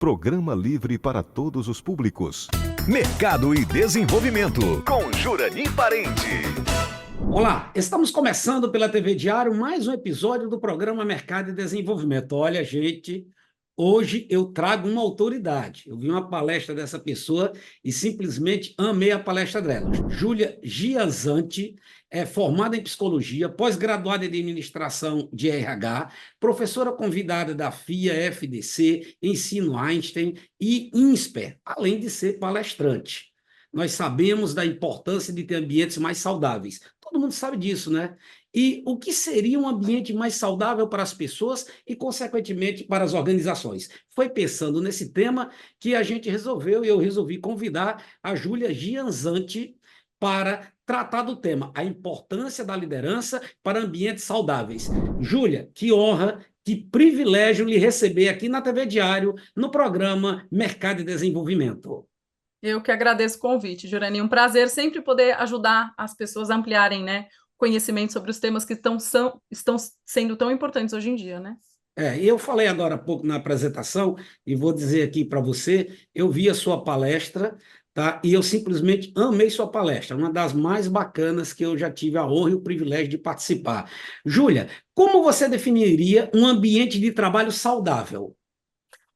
Programa livre para todos os públicos. Mercado e Desenvolvimento, com Jurani Parente. Olá, estamos começando pela TV Diário mais um episódio do programa Mercado e Desenvolvimento. Olha, gente, hoje eu trago uma autoridade. Eu vi uma palestra dessa pessoa e simplesmente amei a palestra dela. Júlia Gianzanti é formada em psicologia, pós-graduada em administração de RH, professora convidada da FIA, FDC, Ensino Einstein e INSPER, além de ser palestrante. Nós sabemos da importância de ter ambientes mais saudáveis. Todo mundo sabe disso, né? E o que seria um ambiente mais saudável para as pessoas e, consequentemente, para as organizações? Foi pensando nesse tema que a gente resolveu, e eu resolvi convidar a Júlia Gianzanti para tratar do tema, a importância da liderança para ambientes saudáveis. Júlia, que honra, que privilégio lhe receber aqui na TV Diário, no programa Mercado e Desenvolvimento. Eu que agradeço o convite, Jurani. Um prazer sempre poder ajudar as pessoas a ampliarem, né, conhecimento sobre os temas que estão sendo tão importantes hoje em dia, né? Eu falei agora há pouco na apresentação, e vou dizer aqui para você, eu vi a sua palestra, tá? E eu simplesmente amei sua palestra, uma das mais bacanas que eu já tive a honra e o privilégio de participar. Júlia, como você definiria um ambiente de trabalho saudável?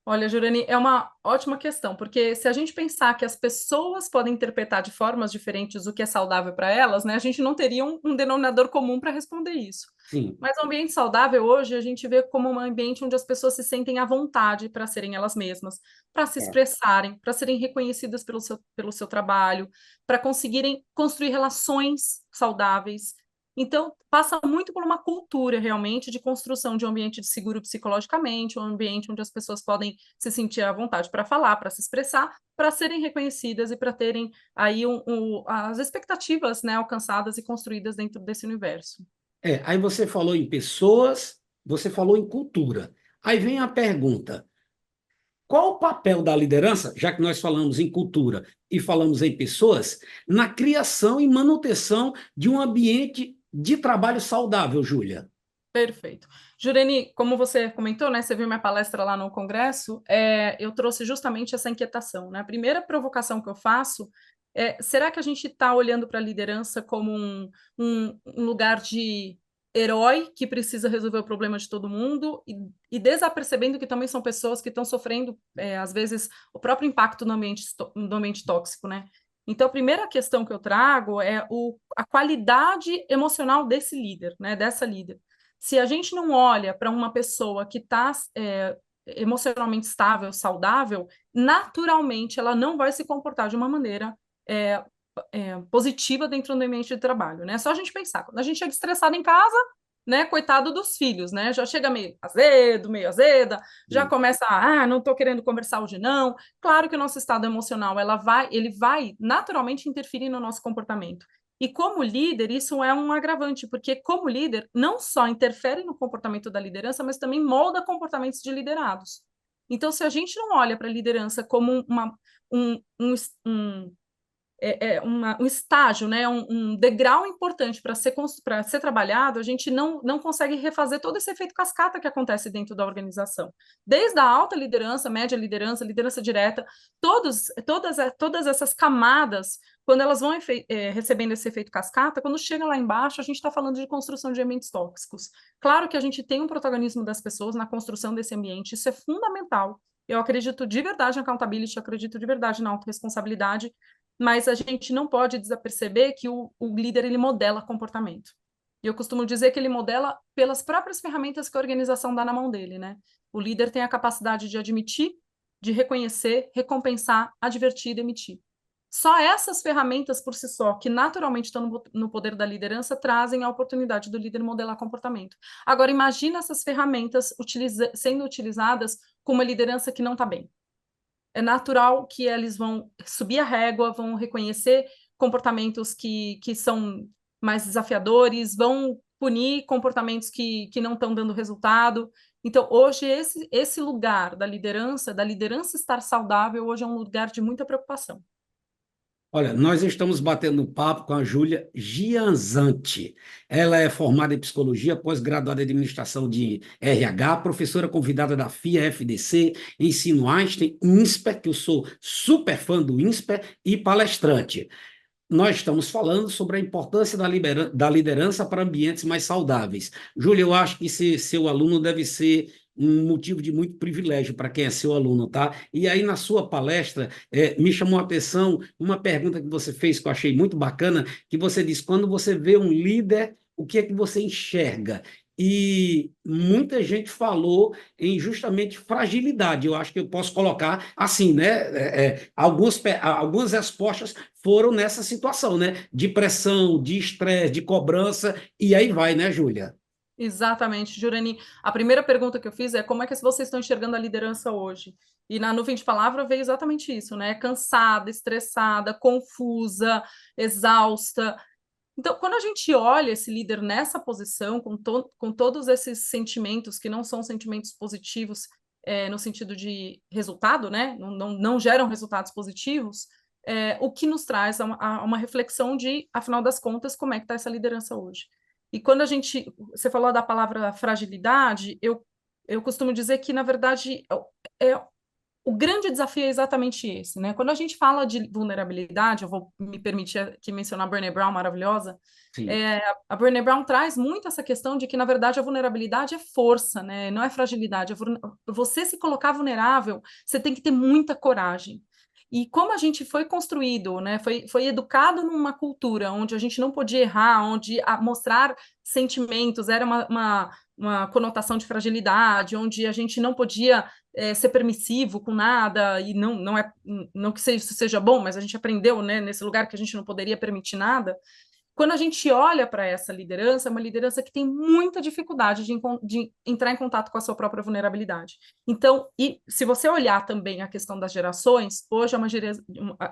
Olha, Jurani, é uma ótima questão, porque se a gente pensar que as pessoas podem interpretar de formas diferentes o que é saudável para elas, né, a gente não teria um denominador comum para responder isso. Sim. Mas o ambiente saudável hoje a gente vê como um ambiente onde as pessoas se sentem à vontade para serem elas mesmas, para se expressarem, para serem reconhecidas pelo seu trabalho, para conseguirem construir relações saudáveis. Então, passa muito por uma cultura, realmente, de construção de um ambiente de seguro psicologicamente, um ambiente onde as pessoas podem se sentir à vontade para falar, para se expressar, para serem reconhecidas e para terem aí as expectativas, né, alcançadas e construídas dentro desse universo. Aí você falou em pessoas, você falou em cultura. Aí vem a pergunta: qual o papel da liderança, já que nós falamos em cultura e falamos em pessoas, na criação e manutenção de um ambiente de trabalho saudável, Júlia? Perfeito. Jureni, como você comentou, né, você viu minha palestra lá no Congresso, eu trouxe justamente essa inquietação, né? A primeira provocação que eu faço é, será que a gente está olhando para a liderança como um lugar de herói que precisa resolver o problema de todo mundo e desapercebendo que também são pessoas que estão sofrendo, às vezes, o próprio impacto no ambiente tóxico, né? Então, a primeira questão que eu trago é a qualidade emocional desse líder, né, dessa líder. Se a gente não olha para uma pessoa que está emocionalmente estável, saudável, naturalmente ela não vai se comportar de uma maneira positiva dentro do ambiente de trabalho, né? É só a gente pensar, quando a gente chega estressado em casa, né, coitado dos filhos, né? Já chega meio azedo, meio azeda, já começa não estou querendo conversar hoje não. Claro que o nosso estado emocional, ele vai naturalmente interferir no nosso comportamento. E como líder, isso é um agravante, porque como líder, não só interfere no comportamento da liderança, mas também molda comportamentos de liderados. Então, se a gente não olha para a liderança como um estágio, né, um degrau importante para ser trabalhado, a gente não consegue refazer todo esse efeito cascata que acontece dentro da organização. Desde a alta liderança, média liderança, liderança direta, todas essas camadas, quando elas vão recebendo esse efeito cascata, quando chega lá embaixo, a gente está falando de construção de ambientes tóxicos. Claro que a gente tem um protagonismo das pessoas na construção desse ambiente, isso é fundamental. Eu acredito de verdade na accountability, eu acredito de verdade na autorresponsabilidade, mas a gente não pode desaperceber que o líder, ele modela comportamento. E eu costumo dizer que ele modela pelas próprias ferramentas que a organização dá na mão dele, né? O líder tem a capacidade de admitir, de reconhecer, recompensar, advertir e demitir. Só essas ferramentas por si só, que naturalmente estão no poder da liderança, trazem a oportunidade do líder modelar comportamento. Agora, imagina essas ferramentas sendo utilizadas com uma liderança que não está bem. É natural que eles vão subir a régua, vão reconhecer comportamentos que são mais desafiadores, vão punir comportamentos que não estão dando resultado. Então, hoje, esse lugar da liderança estar saudável, hoje é um lugar de muita preocupação. Olha, nós estamos batendo um papo com a Júlia Gianzanti. Ela é formada em psicologia, pós-graduada em administração de RH, professora convidada da FIA, FDC, Ensino Einstein, INSPER, que eu sou super fã do INSPER, e palestrante. Nós estamos falando sobre a importância da liderança para ambientes mais saudáveis. Júlia, eu acho que seu aluno deve ser um motivo de muito privilégio para quem é seu aluno, tá? E aí, na sua palestra, me chamou a atenção uma pergunta que você fez, que eu achei muito bacana, que você disse, quando você vê um líder, o que é que você enxerga? E muita gente falou em justamente fragilidade. Eu acho que eu posso colocar assim, né? Algumas respostas foram nessa situação, né? De pressão, de estresse, de cobrança, e aí vai, né, Júlia? Exatamente, Jurani. A primeira pergunta que eu fiz é como é que vocês estão enxergando a liderança hoje? E na nuvem de palavra veio exatamente isso, né? Cansada, estressada, confusa, exausta. Então, quando a gente olha esse líder nessa posição, com todos esses sentimentos que não são sentimentos positivos, no sentido de resultado, né? Não geram resultados positivos, o que nos traz a uma reflexão de, afinal das contas, como é que está essa liderança hoje? E quando você falou da palavra fragilidade, eu costumo dizer que, na verdade, o grande desafio é exatamente esse, né? Quando a gente fala de vulnerabilidade, eu vou me permitir aqui mencionar a Brené Brown, maravilhosa. Sim. A Brené Brown traz muito essa questão de que, na verdade, a vulnerabilidade é força, né? Não é fragilidade. Você se colocar vulnerável, você tem que ter muita coragem. E como a gente foi construído, né? Foi educado numa cultura onde a gente não podia errar, onde mostrar sentimentos era uma conotação de fragilidade, onde a gente não podia ser permissivo com nada, e não que isso seja bom, mas a gente aprendeu, né, nesse lugar que a gente não poderia permitir nada. Quando a gente olha para essa liderança, é uma liderança que tem muita dificuldade de entrar em contato com a sua própria vulnerabilidade. Então, e se você olhar também a questão das gerações, hoje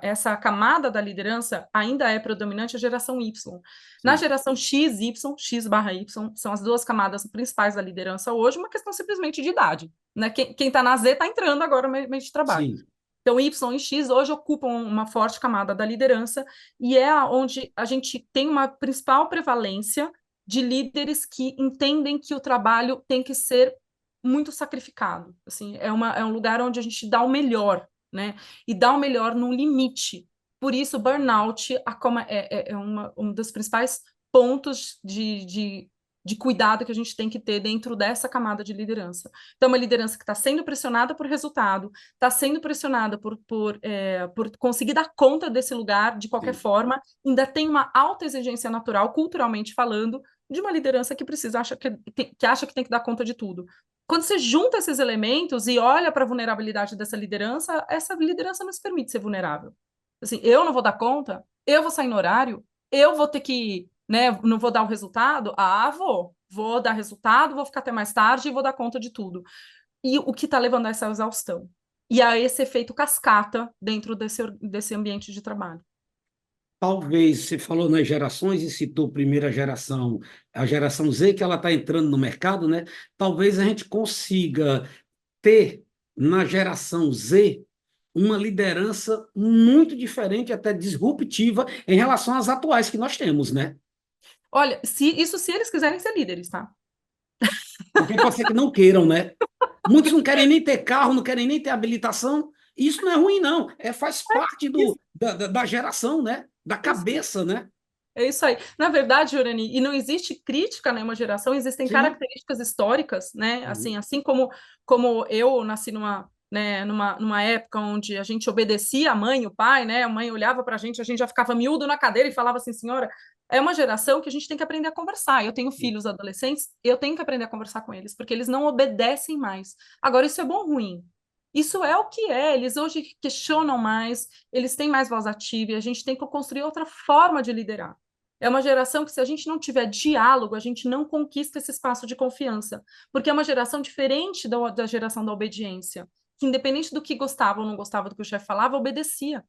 essa camada da liderança ainda é predominante a geração Y. Na geração X, Y, X/Y, são as duas camadas principais da liderança hoje, uma questão simplesmente de idade. Né? Quem está na Z está entrando agora no meio de trabalho. Sim. Então, Y e X hoje ocupam uma forte camada da liderança e é onde a gente tem uma principal prevalência de líderes que entendem que o trabalho tem que ser muito sacrificado. Assim, é um lugar onde a gente dá o melhor, né? E dá o melhor num limite. Por isso, o burnout é um dos principais pontos de cuidado que a gente tem que ter dentro dessa camada de liderança. Então, uma liderança que está sendo pressionada por resultado, está sendo pressionada por conseguir dar conta desse lugar de qualquer forma, ainda tem uma alta exigência natural, culturalmente falando, de uma liderança que acha que tem que dar conta de tudo. Quando você junta esses elementos e olha para a vulnerabilidade dessa liderança, essa liderança não se permite ser vulnerável. Assim, eu não vou dar conta, eu vou sair no horário, eu vou ter que, né, não vou dar o resultado? Vou dar resultado, vou ficar até mais tarde e vou dar conta de tudo. E o que está levando a essa exaustão? E a esse efeito cascata dentro desse ambiente de trabalho. Talvez, você falou nas gerações e citou a primeira geração, a geração Z, que ela está entrando no mercado, né? Talvez a gente consiga ter na geração Z uma liderança muito diferente, até disruptiva, em relação às atuais que nós temos, né? Olha, se eles quiserem ser líderes, tá? Porque pode ser que não queiram, né? Muitos não querem nem ter carro, não querem nem ter habilitação. Isso não é ruim, não. Faz parte da geração, né? Da cabeça, né? É isso aí. Na verdade, Jurani, e não existe crítica a nenhuma geração, existem características históricas, né? Assim como eu nasci numa época onde a gente obedecia a mãe e o pai, né? A mãe olhava para a gente já ficava miúdo na cadeira e falava assim, senhora, é uma geração que a gente tem que aprender a conversar. Eu tenho filhos adolescentes, eu tenho que aprender a conversar com eles, porque eles não obedecem mais. Agora, isso é bom ou ruim? Isso é o que é, eles hoje questionam mais, eles têm mais voz ativa e a gente tem que construir outra forma de liderar. É uma geração que, se a gente não tiver diálogo, a gente não conquista esse espaço de confiança, porque é uma geração diferente da geração da obediência, que independente do que gostava ou não gostava do que o chefe falava, obedecia.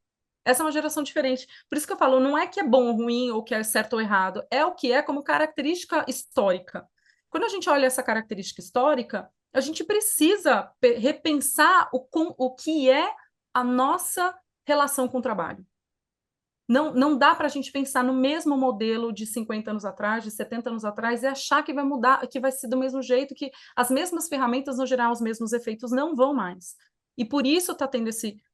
Essa é uma geração diferente. Por isso que eu falo, não é que é bom ou ruim, ou que é certo ou errado, é o que é como característica histórica. Quando a gente olha essa característica histórica, a gente precisa repensar o que é a nossa relação com o trabalho. Não dá para a gente pensar no mesmo modelo de 50 anos atrás, de 70 anos atrás, e achar que vai mudar, que vai ser do mesmo jeito, que as mesmas ferramentas vão gerar os mesmos efeitos, não vão mais. E por isso está tendo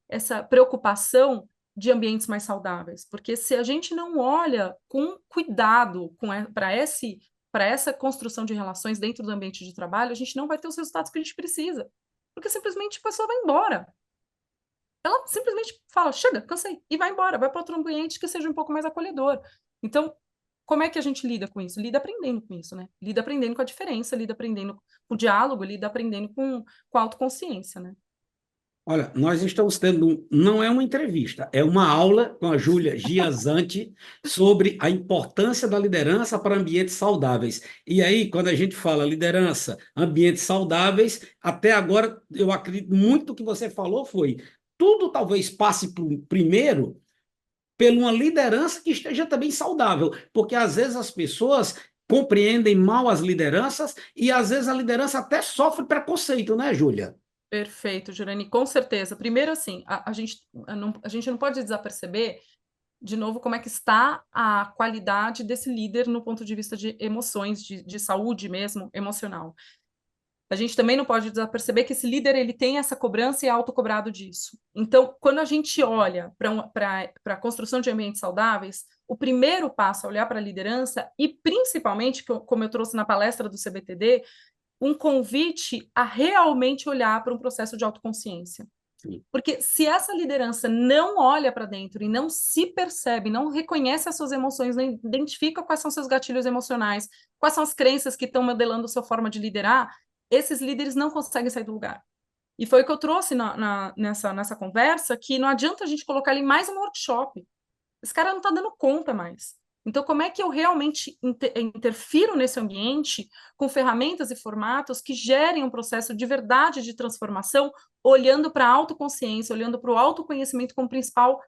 essa preocupação de ambientes mais saudáveis, porque se a gente não olha com cuidado para essa construção de relações dentro do ambiente de trabalho, a gente não vai ter os resultados que a gente precisa, porque simplesmente a pessoa vai embora. Ela simplesmente fala, chega, cansei, e vai embora, vai para outro ambiente que seja um pouco mais acolhedor. Então, como é que a gente lida com isso? Lida aprendendo com isso, né? Lida aprendendo com a diferença, lida aprendendo com o diálogo, lida aprendendo com a autoconsciência, né? Olha, nós estamos tendo, não é uma entrevista, é uma aula com a Júlia Giazanti sobre a importância da liderança para ambientes saudáveis. E aí, quando a gente fala liderança, ambientes saudáveis, até agora, eu acredito muito que você falou foi, tudo talvez passe primeiro por uma liderança que esteja também saudável, porque às vezes as pessoas compreendem mal as lideranças e às vezes a liderança até sofre preconceito, né, Júlia? Perfeito, Jurani, com certeza. Primeiro, assim, a gente não pode desaperceber, de novo, como é que está a qualidade desse líder no ponto de vista de emoções, de saúde mesmo, emocional. A gente também não pode desaperceber que esse líder ele tem essa cobrança e é autocobrado disso. Então, quando a gente olha para a construção de ambientes saudáveis, o primeiro passo é olhar para a liderança e, principalmente, como eu trouxe na palestra do CBTD, um convite a realmente olhar para um processo de autoconsciência. Sim. Porque se essa liderança não olha para dentro e não se percebe, não reconhece as suas emoções, não identifica quais são seus gatilhos emocionais, quais são as crenças que estão modelando a sua forma de liderar, esses líderes não conseguem sair do lugar. E foi o que eu trouxe nessa conversa, que não adianta a gente colocar ele mais um workshop. Esse cara não está dando conta mais. Então, como é que eu realmente interfiro nesse ambiente com ferramentas e formatos que gerem um processo de verdade de transformação, olhando para a autoconsciência, olhando para o autoconhecimento como principal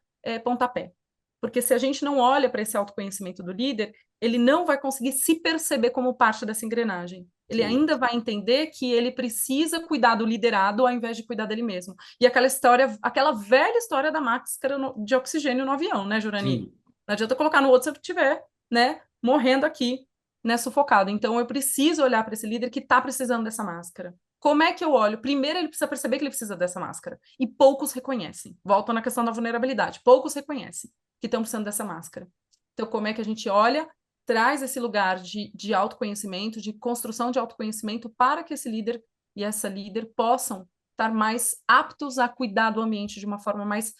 pontapé? Porque se a gente não olha para esse autoconhecimento do líder, ele não vai conseguir se perceber como parte dessa engrenagem. Ele ainda vai entender que ele precisa cuidar do liderado ao invés de cuidar dele mesmo. E aquela velha história da máscara de oxigênio no avião, né, Jurani? Sim. Não adianta colocar no outro se eu estiver, né, morrendo aqui, né, sufocado. Então, eu preciso olhar para esse líder que está precisando dessa máscara. Como é que eu olho? Primeiro, ele precisa perceber que ele precisa dessa máscara. E poucos reconhecem. Volto na questão da vulnerabilidade. Poucos reconhecem que estão precisando dessa máscara. Então, como é que a gente olha, traz esse lugar de autoconhecimento, de construção de autoconhecimento para que esse líder e essa líder possam estar mais aptos a cuidar do ambiente de uma forma mais,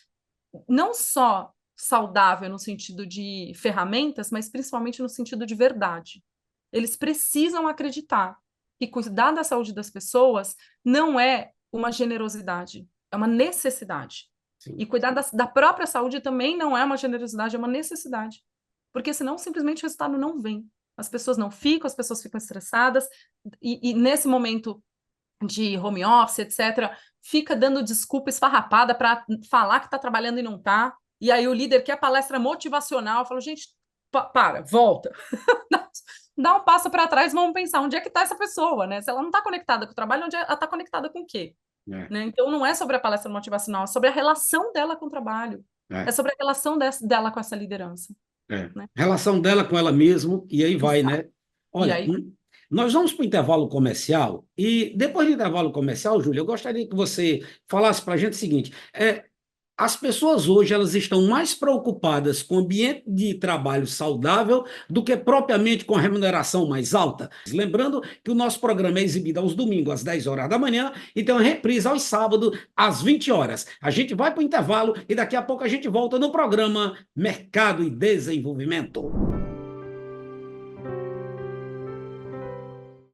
não só saudável no sentido de ferramentas, mas principalmente no sentido de verdade. Eles precisam acreditar que cuidar da saúde das pessoas não é uma generosidade, é uma necessidade. Sim. E cuidar da própria saúde também não é uma generosidade, é uma necessidade. Porque senão simplesmente o resultado não vem. As pessoas não ficam, as pessoas ficam estressadas, e nesse momento de home office, etc., fica dando desculpa esfarrapada para falar que está trabalhando e não está. E aí o líder quer palestra motivacional, fala, gente, volta. Dá um passo para trás, vamos pensar, onde é que está essa pessoa, né? Se ela não está conectada com o trabalho, onde ela está conectada com o quê? Né? Então, não é sobre a palestra motivacional, é sobre a relação dela com o trabalho. É sobre a relação dela com essa liderança. Né? Relação dela com ela mesma, e aí vai, Exato. né? Olha, aí? Nós vamos para o intervalo comercial, e depois do intervalo comercial, Júlia, eu gostaria que você falasse para a gente o seguinte, as pessoas hoje elas estão mais preocupadas com o ambiente de trabalho saudável do que propriamente com a remuneração mais alta. Lembrando que o nosso programa é exibido aos domingos às 10 horas da manhã e tem uma reprise aos sábados às 20 horas. A gente vai para o intervalo e daqui a pouco a gente volta no programa Mercado e Desenvolvimento.